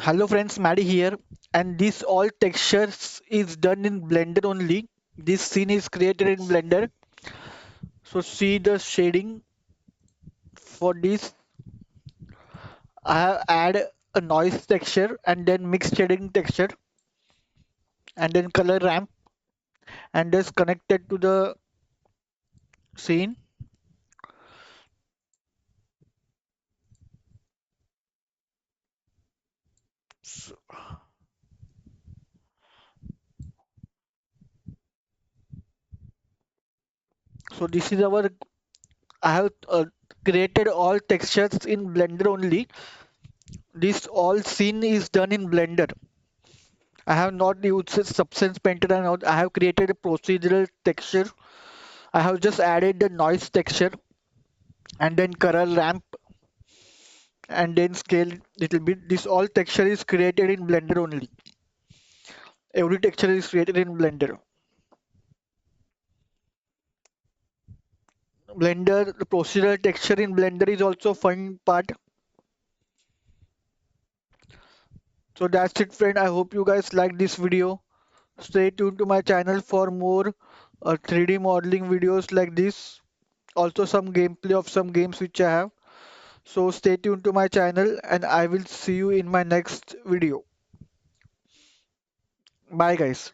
Hello friends, Maddie here, and this all textures is done in Blender only. This scene is created in Blender. So see the shading for this. I have add a noise texture and then mixed shading texture and then color ramp and just connected to the scene. So, so this is our. I have created all textures in Blender only. This all scene is done in Blender. I have not used Substance Painter and all. I have created a procedural texture. I have just added the noise texture and then color ramp and then scale little bit. This all texture is created in Blender only. Every texture is created in Blender. Blender, the procedural texture in Blender is also fun part. So that's it friend. I hope you guys like this video. Stay tuned to my channel for more 3D modeling videos like this. Also some gameplay of some games which I have. So stay tuned to my channel and I will see you in my next video. Bye guys.